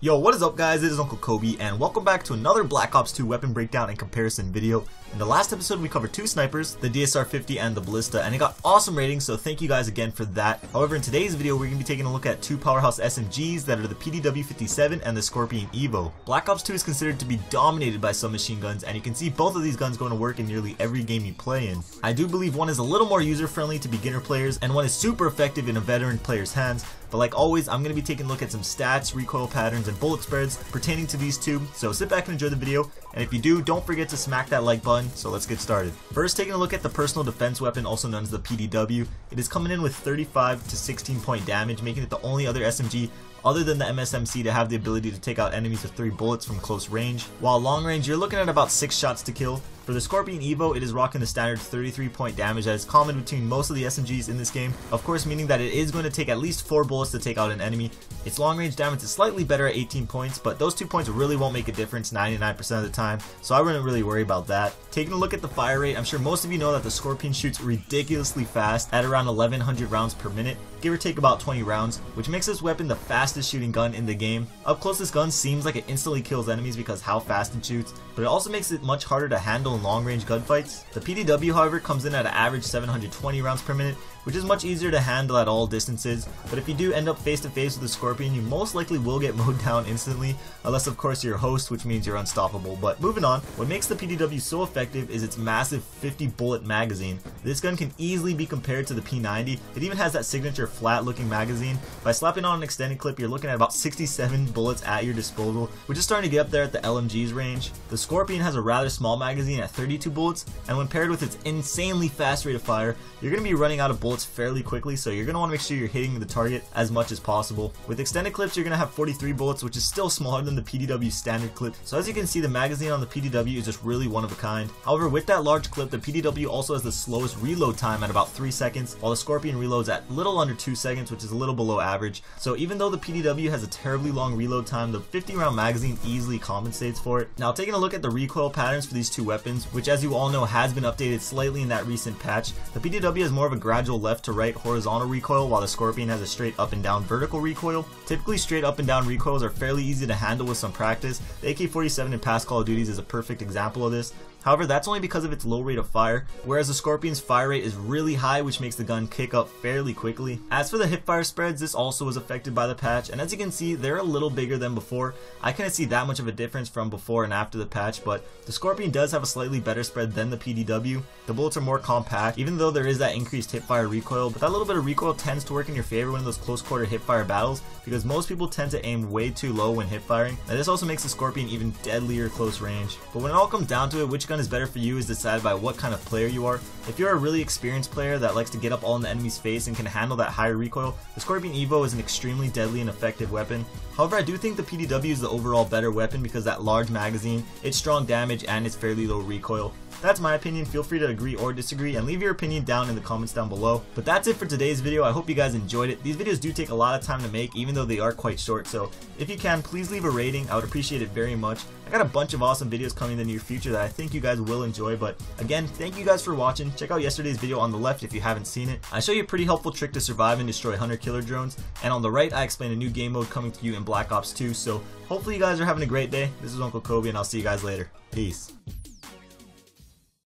Yo, what is up guys, it is Uncle Kobe and welcome back to another Black Ops 2 weapon breakdown and comparison video. In the last episode we covered two snipers, the DSR-50 and the Ballista, and it got awesome ratings, so thank you guys again for that. However, in today's video we're going to be taking a look at two powerhouse SMGs that are the PDW-57 and the Scorpion EVO. Black Ops 2 is considered to be dominated by submachine guns, and you can see both of these guns going to work in nearly every game you play in. I do believe one is a little more user friendly to beginner players and one is super effective in a veteran player's hands. But like always, I'm going to be taking a look at some stats, recoil patterns, and bullet spreads pertaining to these two, so sit back and enjoy the video, and if you do, don't forget to smack that like button, so let's get started. First, taking a look at the personal defense weapon, also known as the PDW. It is coming in with 35 to 16 point damage, making it the only other SMG other than the MSMC to have the ability to take out enemies with 3 bullets from close range. While long range, you're looking at about 6 shots to kill. For the Scorpion EVO, it is rocking the standard 33 point damage that is common between most of the SMGs in this game, of course meaning that it is going to take at least 4 bullets to take out an enemy. Its long range damage is slightly better at 18 points, but those 2 points really won't make a difference 99% of the time, so I wouldn't really worry about that. Taking a look at the fire rate, I'm sure most of you know that the Scorpion shoots ridiculously fast at around 1100 rounds per minute, give or take about 20 rounds, which makes this weapon the fastest shooting gun in the game. Up close, this gun seems like it instantly kills enemies because how fast it shoots, but it also makes it much harder to handle in long range gunfights. The PDW, however, comes in at an average 720 rounds per minute, which is much easier to handle at all distances, but if you do end up face to face with the Scorpion, you most likely will get mowed down instantly, unless of course you're a host, which means you're unstoppable. But moving on, what makes the PDW so effective is its massive 50 bullet magazine. This gun can easily be compared to the P90. It even has that signature flat looking magazine. By slapping on an extended clip, you're looking at about 67 bullets at your disposal, which is starting to get up there at the LMG's range. The Scorpion has a rather small magazine at 32 bullets, and when paired with its insanely fast rate of fire, you're going to be running out of bullets fairly quickly, so you're going to want to make sure you're hitting the target as much as possible. With extended clips, you're going to have 43 bullets, which is still smaller than the PDW standard clip, so as you can see, the magazine on the PDW is just really one of a kind. However, with that large clip, the PDW also has the slowest reload time at about 3 seconds, while the Scorpion reloads at little under 2 seconds, which is a little below average. So even though the PDW has a terribly long reload time, the 50 round magazine easily compensates for it. Now, taking a look at the recoil patterns for these two weapons, which as you all know has been updated slightly in that recent patch, the PDW has more of a gradual left to right horizontal recoil, while the Scorpion has a straight up and down vertical recoil. Typically, straight up and down recoils are fairly easy to handle with some practice. The AK-47 in past Call of Duties is a perfect example of this. However, that's only because of its low rate of fire, whereas the Scorpion's fire rate is really high, which makes the gun kick up fairly quickly. As for the hipfire spreads, this also was affected by the patch, and as you can see, they're a little bigger than before. I couldn't see that much of a difference from before and after the patch, but the Scorpion does have a slightly better spread than the PDW. The bullets are more compact, even though there is that increased hipfire recoil, but that little bit of recoil tends to work in your favor in those close quarter hipfire battles, because most people tend to aim way too low when hipfiring, and this also makes the Scorpion even deadlier close range. But when it all comes down to it, which gun is better for you is decided by what kind of player you are. If you're a really experienced player that likes to get up all in the enemy's face and can handle that higher recoil, the Scorpion EVO is an extremely deadly and effective weapon. However, I do think the PDW is the overall better weapon because that large magazine, its strong damage, and its fairly low recoil. That's my opinion. Feel free to agree or disagree and leave your opinion down in the comments down below. But that's it for today's video. I hope you guys enjoyed it. These videos do take a lot of time to make, even though they are quite short, so if you can, please leave a rating. I would appreciate it very much. I got a bunch of awesome videos coming in the near future that I think you guys will enjoy, but again, thank you guys for watching. Check out yesterday's video on the left if you haven't seen it. I show you a pretty helpful trick to survive and destroy hunter-killer drones, and on the right I explain a new game mode coming to you in Black Ops 2, so hopefully you guys are having a great day. This is Uncle Kobe and I'll see you guys later. Peace.